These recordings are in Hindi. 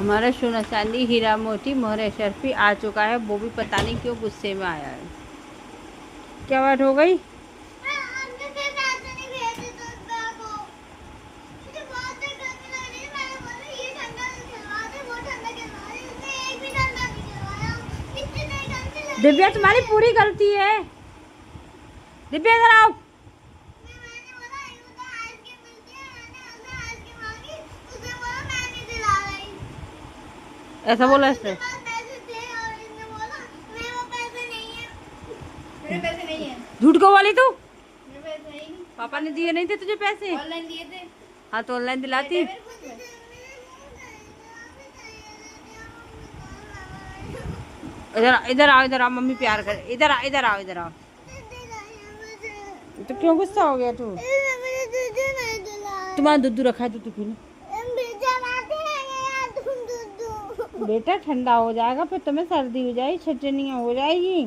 हमारा सोना चांदी हीरा मोती मोहर शर्फी आ चुका है, वो भी पता नहीं क्यों गुस्से में आया है। क्या बात हो गई? दिव्या तुम्हारी पूरी गलती है। दिव्या इधर आओ। ऐसा बोला इसने। झूठ क्यों बोली तू? पापा ने दिए नहीं थे तुझे पैसे? ऑनलाइन दिए थे। हाँ तो ऑनलाइन दिलाती। इधर इधर आओ, इधर आओ, मम्मी प्यार करे। इधर आओ, इधर आओ, इधर आओ। तो क्यों गुस्सा हो गया तू? तुम्हारा दूध रखा है तो तू पी। बेटा ठंडा हो जाएगा, फिर तुम्हें सर्दी हो जाएगी, छटनियाँ हो जाएगी।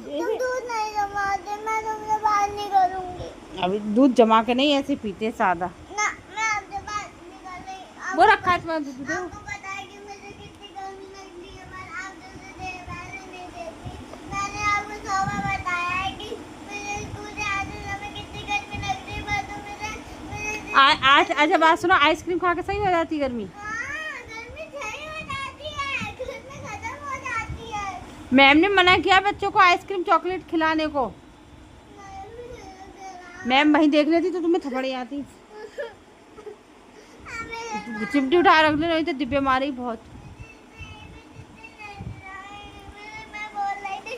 दूध नहीं जमाते, मैं तुमसे बात नहीं करूंगी। अभी दूध जमा के नहीं, ऐसे पीते सादा ना, मैं आपसे बात नहीं कर रही। वो रखा है तुम्हारा दूध। आपको पता है कि मुझे कितनी गर्मी लगती है, पर आप मुझे पैसे नहीं देती। मैंने आपको 100 बार बताया है कि मुझे स्कूल से आते समय कितनी गर्मी लगती है, पर तुम मुझे अच्छा बात सुनो, आइसक्रीम खा के सही हो जाती है गर्मी? गर्मी सही हो जाती है, गर्मी खत्म हो जाती है। मैम ने मना किया बच्चों को आइसक्रीम चॉकलेट खिलाने को। मैम वहीं देख लेती तो तुम्हें थपड़ी आती। चिमटी उठा रख ले, नहीं तो दिव्य मारी बहुत। मैं बोल रही थी,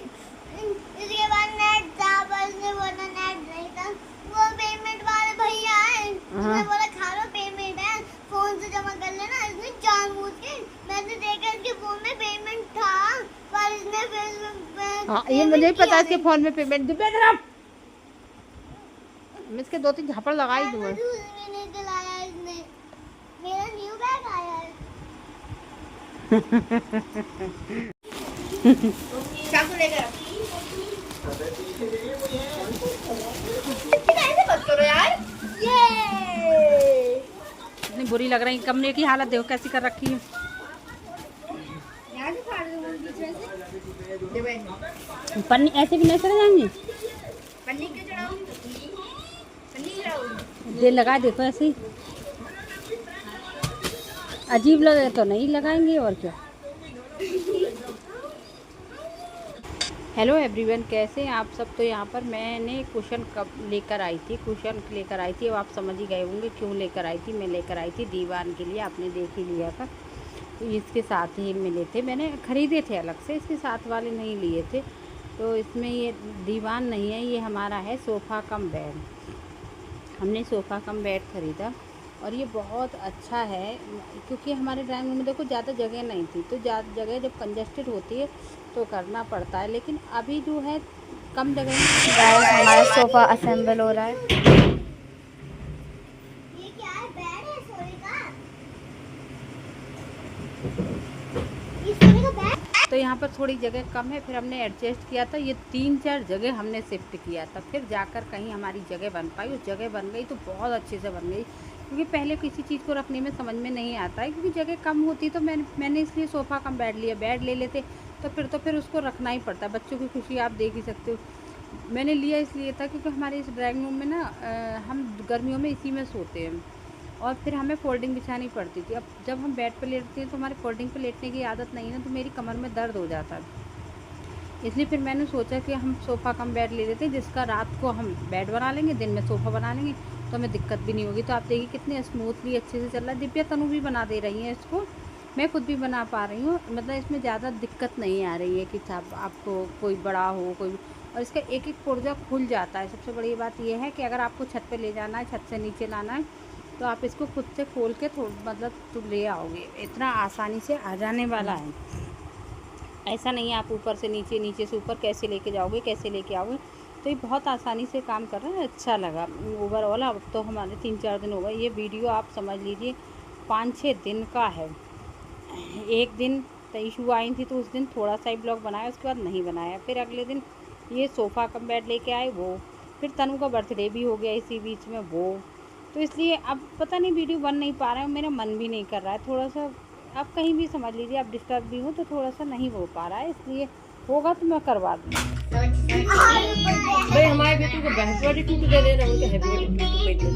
इसके बाद नेट था, बस में बोला नेट नहीं था। वो पेमेंट वाले भैया आए, उसने बोला खा लो पेमेंट है, फोन से जमा कर लेना। इसने जानबूझ के, मैंने देखा इसके फोन में पेमेंट था, पर इसने फिर हाँ ये मुझे पता है इसके फोन में पेमेंट। दिव्या तरफ मैं इसके 2-3 झापड़ लगाई दूँ। नहीं दिलाया इसने। मेरा न्यू बैग आया है। चाकू लेकर ऐसे मत करो यार। ये इतनी बुरी लग रही, कमरे की हालत देखो कैसी कर रखी है। यहाँ से फाड़ दूँ बीच में से। पन्नी ऐसे भी नहीं चढ़ जाएंगी। पन्नी क्यों चढ़ाऊँ? पन्नी चढ़ाऊँ? ये लगा देखो ऐसे ही। अजीब लगे तो नहीं लगाएंगे और क्या। हेलो एवरीवन, कैसे हैं आप सब? तो यहाँ पर मैंने कुशन कब लेकर आई थी, अब आप समझ ही गए होंगे क्यों लेकर आई थी। मैं लेकर आई थी दीवान के लिए, आपने देख ही लिया था। तो इसके साथ ही मिले थे, मैंने ख़रीदे थे अलग से, इसके साथ वाले नहीं लिए थे। तो इसमें ये दीवान नहीं है, ये हमारा है सोफ़ा कम बेड। हमने सोफ़ा कम बेड ख़रीदा और ये बहुत अच्छा है, क्योंकि हमारे ड्राइंग रूम में देखो ज़्यादा जगह नहीं थी, तो ज़्यादा जगह जब कंजस्टेड होती है तो करना पड़ता है, लेकिन अभी जो है कम जगह में गाइस हमारा सोफा असेंबल हो रहा है। ये क्या है? बेड है सोने का? ये सोने का बेड? तो यहाँ पर थोड़ी जगह कम है, फिर हमने एडजस्ट किया था। ये 3-4 जगह हमने शिफ्ट किया था, फिर जाकर कहीं हमारी जगह बन पाई। उस जगह बन गई तो बहुत अच्छे से बन गई, क्योंकि पहले किसी चीज़ को रखने में समझ में नहीं आता है, क्योंकि जगह कम होती तो मैंने इसलिए सोफ़ा कम बेड लिया। बेड ले लेते तो फिर उसको रखना ही पड़ता है। बच्चों की खुशी आप देख ही सकते हो। मैंने लिया इसलिए था क्योंकि हमारे इस ड्राइंग रूम में ना हम गर्मियों में इसी में सोते हैं, और फिर हमें फोल्डिंग बिछानी पड़ती थी। अब जब हम बेड पर लेटते हैं तो हमारे फोल्डिंग पर लेटने की आदत नहीं है, तो मेरी कमर में दर्द हो जाता है। इसलिए फिर मैंने सोचा कि हम सोफ़ा कम बेड ले लेते हैं, जिसका रात को हम बेड बना लेंगे, दिन में सोफ़ा बना लेंगे, तो हमें दिक्कत भी नहीं होगी। तो आप देखिए कितने स्मूथली अच्छे से चल रहा है। दिव्या तनु भी बना दे रही है इसको, मैं खुद भी बना पा रही हूँ। मतलब इसमें ज़्यादा दिक्कत नहीं आ रही है कि आपको कोई बड़ा हो कोई, और इसका एक एक पुर्जा खुल जाता है। सबसे बड़ी बात यह है कि अगर आपको छत पे ले जाना है, छत से नीचे लाना है, तो आप इसको खुद से खोल के तो ले आओगे। इतना आसानी से आ जाने वाला है, ऐसा नहीं है आप ऊपर से नीचे, नीचे से ऊपर कैसे लेके जाओगे, कैसे लेके आओगे। तो ये बहुत आसानी से काम कर रहा है, अच्छा लगा ओवरऑल। अब तो हमारे 3-4 दिन हो गए। ये वीडियो आप समझ लीजिए 5-6 दिन का है। एक दिन इशू आई थी तो उस दिन थोड़ा सा ही ब्लॉग बनाया, उसके बाद नहीं बनाया। फिर अगले दिन ये सोफ़ा कम बेड लेके आए, वो फिर तनु का बर्थडे भी हो गया इसी बीच में, वो तो इसलिए अब पता नहीं वीडियो बन नहीं पा रहा है, मेरा मन भी नहीं कर रहा है थोड़ा सा। आप कहीं भी समझ लीजिए, आप डिस्टर्ब भी हो तो थोड़ा सा नहीं हो पा रहा है, इसलिए होगा तो मैं करवा दूँगी। भाई हमारे बेटे को बर्थडे टूट दे रहे हैं, उनके हैप्पी बर्थडे टू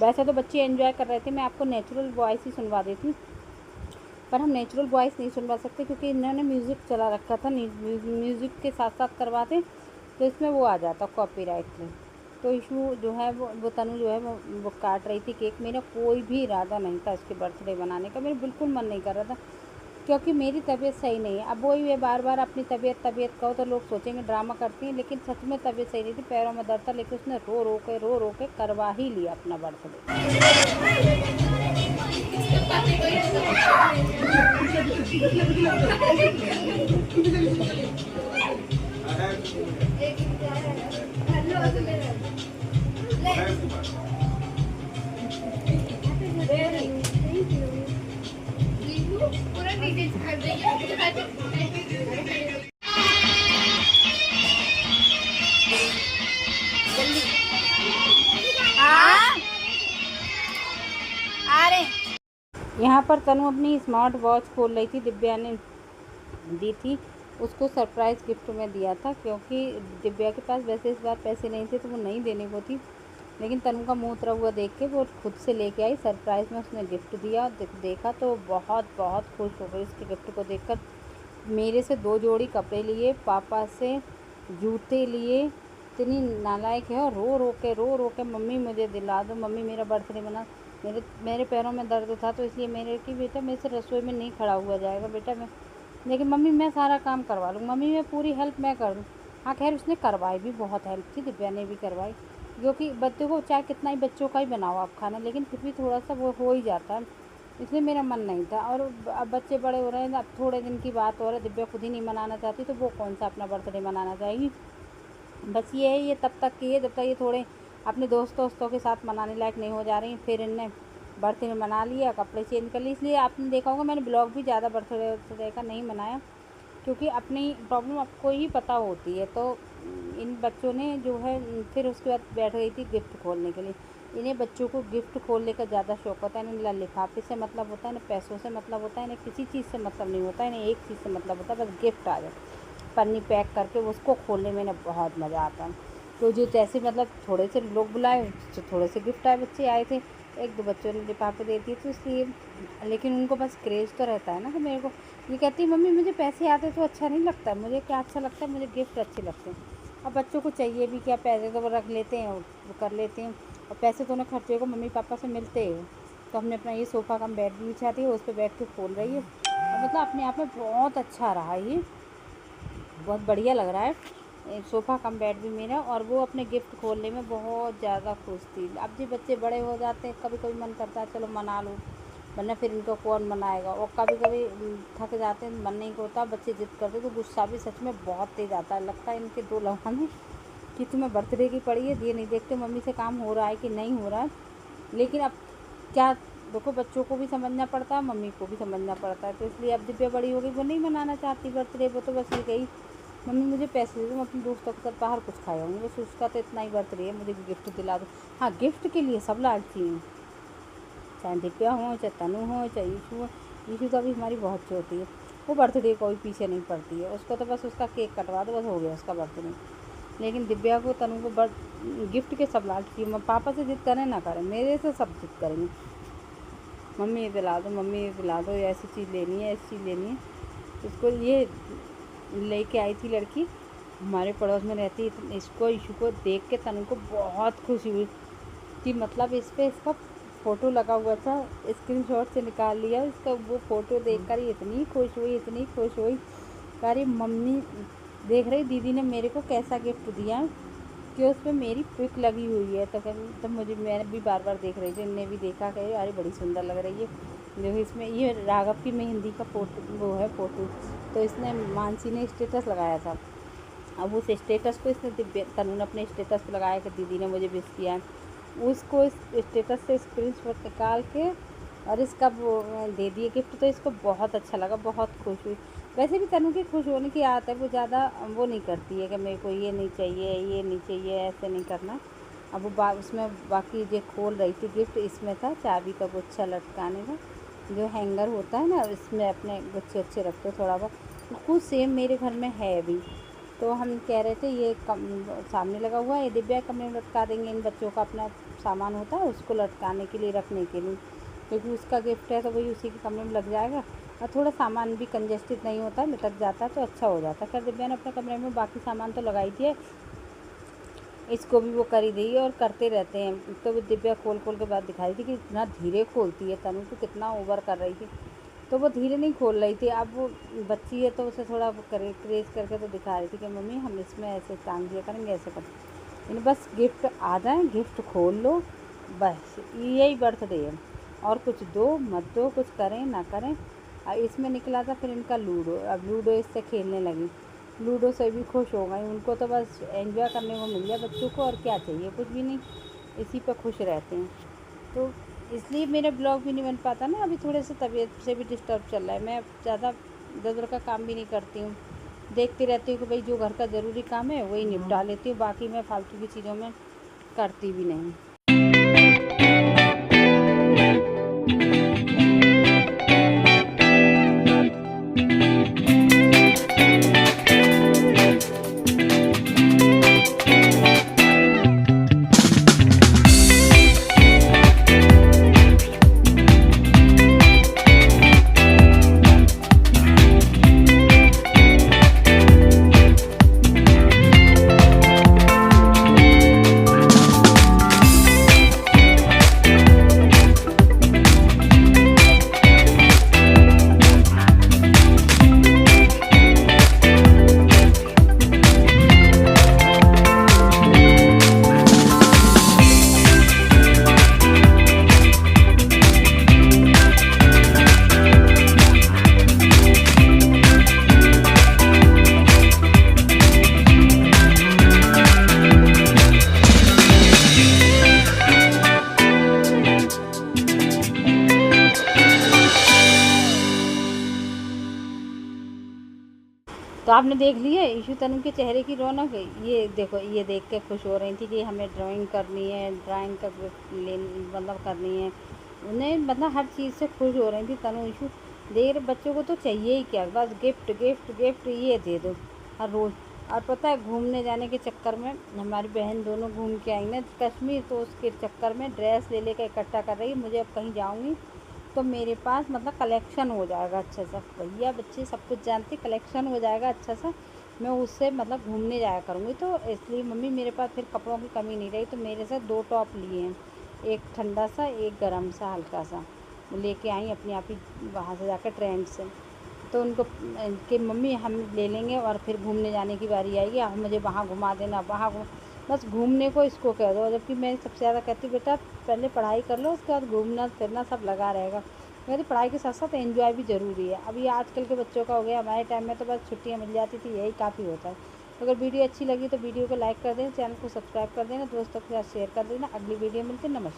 वैसे तो बच्चे एंजॉय कर रहे थे, मैं आपको नेचुरल वॉइस ही सुनवा देती, पर हम नेचुरल वॉइस नहीं सुनवा सकते क्योंकि इन्होंने म्यूज़िक चला रखा था। म्यूज़िक के साथ साथ करवाते तो इसमें वो आ जाता कॉपीराइट में। तो इशू जो है वो तनु जो है वो काट रही थी केक। मेरा कोई भी इरादा नहीं था इसके बर्थडे बनाने का, मेरा बिल्कुल मन नहीं कर रहा था क्योंकि मेरी तबीयत सही नहीं है। अब वही है, बार बार अपनी तबीयत कहो तो लोग सोचेंगे ड्रामा करती हैं, लेकिन सच में तबीयत सही नहीं थी, पैरों में दर्द था, लेकिन उसने रो रो के करवा ही लिया अपना बर्थडे। यहाँ पर तनु अपनी स्मार्ट वॉच खोल रही थी, दिव्या ने दी थी, उसको सरप्राइज़ गिफ्ट में दिया था क्योंकि दिव्या के पास वैसे इस बार पैसे नहीं थे तो वो नहीं देने को थी, लेकिन तनु का मुँह उतरा हुआ देख के वो खुद से लेके आई सरप्राइज़ में, उसने गिफ्ट दिया। देखा तो बहुत खुश हो गई उसके गिफ्ट को देखकर। मेरे से 2 जोड़ी कपड़े लिए, पापा से जूते लिए, इतनी नालायक है, और रो के मम्मी मुझे दिला दो, मम्मी मेरा बर्थडे बना। मेरे पैरों में दर्द था तो इसलिए मेरे कि बेटा मेरे से रसोई में नहीं खड़ा हुआ जाएगा बेटा, मैं लेकिन मम्मी मैं सारा काम करवा लूँ, मम्मी मैं पूरी हेल्प मैं कर दूँ। हाँ खैर उसने करवाई भी, बहुत हेल्प थी, दिव्या ने भी करवाई, क्योंकि बच्चों को चाहे कितना ही बच्चों का ही बनाओ आप खाना, लेकिन फिर भी थोड़ा सा वो हो ही जाता है, इसलिए मेरा मन नहीं था। और अब बच्चे बड़े हो रहे हैं, अब थोड़े दिन की बात हो रहा है, दिव्या खुद ही नहीं मनाना चाहती तो वो कौन सा अपना बर्थडे मनाना चाहेगी। बस ये है, ये तब तक की है जब तक ये थोड़े अपने दोस्तों के साथ मनाने लायक नहीं हो जा रही, फिर इनने बर्थडे मना लिया, कपड़े चेंज कर लिए। इसलिए आपने देखा होगा मैंने ब्लॉग भी ज़्यादा बर्थडे का नहीं बनाया, क्योंकि अपनी प्रॉब्लम आपको ही पता होती है। तो इन बच्चों ने जो है फिर उसके बाद बैठ गई थी गिफ्ट खोलने के लिए। इन्हें बच्चों को गिफ्ट खोलने का ज़्यादा शौक़ होता है, इन्हें लिफाफे से मतलब होता है, इन्हें पैसों से मतलब होता है, इन्हें किसी चीज़ से मतलब नहीं होता है, इन्हें एक चीज़ से मतलब होता है, बस गिफ्ट आ जाए पन्नी पैक करके उसको खोलने में इन्हें बहुत मज़ा आता है। तो जो जैसे मतलब थोड़े से लोग बुलाए तो थोड़े से गिफ्ट आए, बच्चे आए थे, 1-2 बच्चों ने लिफाफे दे दिए तो इसलिए, लेकिन उनको बस क्रेज़ तो रहता है ना कि मेरे को, ये कहती है मम्मी मुझे पैसे आते तो अच्छा नहीं लगता, मुझे क्या अच्छा लगता है, मुझे गिफ्ट अच्छे लगते हैं। अब बच्चों को चाहिए भी क्या, पैसे तो वो रख लेते हैं, वो कर लेते हैं, और पैसे तो उन्हें खर्चे को मम्मी पापा से मिलते हैं। तो हमने अपना ये सोफ़ा कम बेड भी बिछा दिया, उस पर बैठ के खोल रही है, और मतलब अपने आप में बहुत अच्छा रहा, ये बहुत बढ़िया लग रहा है सोफ़ा कम बेड भी मेरा। और वो अपने गिफ्ट खोलने में बहुत ज़्यादा खुश थी। अब जो बच्चे बड़े हो जाते हैं कभी मन करता है चलो मना लो, वरना फिर इनको कौन मनाएगा, और कभी थक जाते हैं, मन नहीं होता, बच्चे जिद करते तो गुस्सा भी सच में बहुत तेज़ आता है। लगता है इनके 2 लगाने कि तुम्हें बर्थडे की पड़ी है, ये नहीं देखते मम्मी से काम हो रहा है कि नहीं हो रहा है। लेकिन अब क्या देखो, बच्चों को भी समझना पड़ता है, मम्मी को भी समझना पड़ता है, तो इसलिए अब दिव्या बड़ी हो गई, वो नहीं मनाना चाहती बर्थडे, वो तो बस ये गई मम्मी मुझे पैसे दे दो, मैं अपने दोस्तों के साथ बाहर कुछ खाया हूँ, बस उसका तो इतना ही बर्थडे है, मुझे गिफ्ट दिला दो। हाँ गिफ्ट के लिए सब लालची हैं, चाहे दिव्या हो, चाहे तनु हो, चाहे ईशू हो। ईशू तो अभी हमारी बहुत छोटी है, वो बर्थडे कोई पीछे नहीं पड़ती है, उसको तो बस उसका केक कटवा दो, बस हो गया उसका बर्थडे। लेकिन दिव्या को, तनु को गिफ्ट के सब लालची है। पापा से जिद करें ना करें, मेरे से सब जिद करेंगे, मम्मी ये दिला दो, मम्मी ये दिला दो, ऐसी चीज़ लेनी है, ऐसी चीज़ लेनी है। इसको ये लेके आई थी लड़की, हमारे पड़ोस में रहती, इसको ईशू को देख के तनु को बहुत खुशी हुई कि मतलब इस पर इसका फ़ोटो लगा हुआ था, स्क्रीनशॉट से निकाल लिया, इसका वो फ़ोटो देखकर ही इतनी खुश हुई, अरे मम्मी देख रही दीदी ने मेरे को कैसा गिफ्ट दिया कि उस पर मेरी पिक लगी हुई है। तो फिर तब मैंने भी बार देख रही थी, इनने भी देखा कि अरे बड़ी सुंदर लग रही है, जो इसमें ये राघव की मेहंदी का फ़ोटो तो इसने मानसी ने स्टेटस लगाया था। अब उस स्टेटस को इसने तनु ने अपने स्टेटस पर लगाया कि दीदी ने मुझे विश किया है, उसको इस स्टेटस से स्क्रीनशॉट निकाल के और इसका वो दे दिए गिफ्ट। तो इसको बहुत अच्छा लगा, बहुत खुश हुई। वैसे भी तनु की खुश होने की आदत है, वो ज़्यादा वो नहीं करती है कि मेरे को ये नहीं चाहिए, ये नहीं चाहिए, ऐसे नहीं करना। अब वो उसमें बाकी जो खोल रही थी गिफ्ट, इसमें था चाबी का गुच्छा लटकाने का, जो हैंगर होता है ना, इसमें अपने गुच्छे अच्छे रखते थोड़ा बहुत, बिल्कुल सेम मेरे घर में है भी। तो हम कह रहे थे ये सामने लगा हुआ है, ये दिव्या कमरे में लटका देंगे, इन बच्चों का अपना सामान होता है उसको लटकाने के लिए, रखने के लिए, क्योंकि उसका गिफ्ट है तो वही उसी के कमरे में लग जाएगा और थोड़ा सामान भी कंजेस्टेड नहीं होता, लटक जाता है तो अच्छा हो जाता है। खैर दिव्या ने अपने कमरे में बाकी सामान तो लगाई थी, इसको भी वो कर ही दी और करते रहते हैं। तो वो दिव्या खोल के बाद दिखाई थी कि इतना धीरे खोलती है तनु, तो कितना ओवर कर रही थी, तो वो धीरे नहीं खोल रही थी। अब वो बच्ची है तो उसे थोड़ा क्रेज करके तो दिखा रही थी कि मम्मी हम इसमें ऐसे टांग दिया करेंगे, ऐसे करें, बस गिफ्ट आ जाए, गिफ्ट खोल लो, बस यही बर्थडे है, और कुछ दो मत दो, कुछ करें ना करें। इसमें निकला था फिर इनका लूडो, अब लूडो इससे खेलने लगी, लूडो से भी खुश हो गई, उनको तो बस एंजॉय करने को मिल जाए बच्चों को, और क्या चाहिए, कुछ भी नहीं, इसी पे खुश रहते हैं। तो इसलिए मेरा ब्लॉग भी नहीं बन पाता ना, अभी थोड़े से तबीयत से भी डिस्टर्ब चल रहा है, मैं ज़्यादा इधर का काम भी नहीं करती हूँ, देखती रहती हूँ कि भाई जो घर का ज़रूरी काम है वही निपटा लेती हूँ, बाकी मैं फालतू की चीज़ों में करती भी नहीं। तो आपने देख लिया ईशु तनु के चेहरे की रौनक, ये देखो, ये देख के खुश हो रही थी कि हमें ड्राइंग करनी है, ड्राइंग का मतलब करनी है, उन्हें मतलब हर चीज़ से खुश हो रही थी तनु ईशु। देख बच्चों को तो चाहिए ही क्या, बस गिफ्ट गिफ्ट गिफ्ट, ये दे दो हर रोज़। और पता है घूमने जाने के चक्कर में हमारी बहन दोनों घूम के आई ना कश्मीर, तो उसके चक्कर में ड्रेस ले लेकर इकट्ठा कर रही है, मुझे अब कहीं जाऊँगी तो मेरे पास मतलब कलेक्शन हो जाएगा अच्छा सा, भैया बच्चे सब कुछ जानते, कलेक्शन हो जाएगा अच्छा सा, मैं उससे मतलब घूमने जाया करूँगी। तो इसलिए मम्मी मेरे पास फिर कपड़ों की कमी नहीं रही, तो मेरे से 2 टॉप लिए हैं, एक ठंडा सा एक गर्म सा हल्का सा, लेके आई अपने आप ही वहाँ से जाकर ट्रेंड से। तो उनको कि मम्मी हम ले लेंगे और फिर घूमने जाने की बारी आएगी, आप मुझे वहाँ घुमा देना, वहाँ बस घूमने को इसको कह दो, जबकि मैं सबसे ज़्यादा कहती बेटा पहले पढ़ाई कर लो, उसके बाद घूमना फिरना सब लगा रहेगा। मेरी पढ़ाई के साथ साथ एंजॉय भी ज़रूरी है, अभी आजकल के बच्चों का हो गया, हमारे टाइम में तो बस छुट्टियाँ मिल जाती थी, यही काफ़ी होता है। तो अगर वीडियो अच्छी लगी तो वीडियो को लाइक कर देना, चैनल को सब्सक्राइब कर देना, दोस्तों के साथ शेयर कर देना। अगली वीडियो मिलती है, नमस्कार।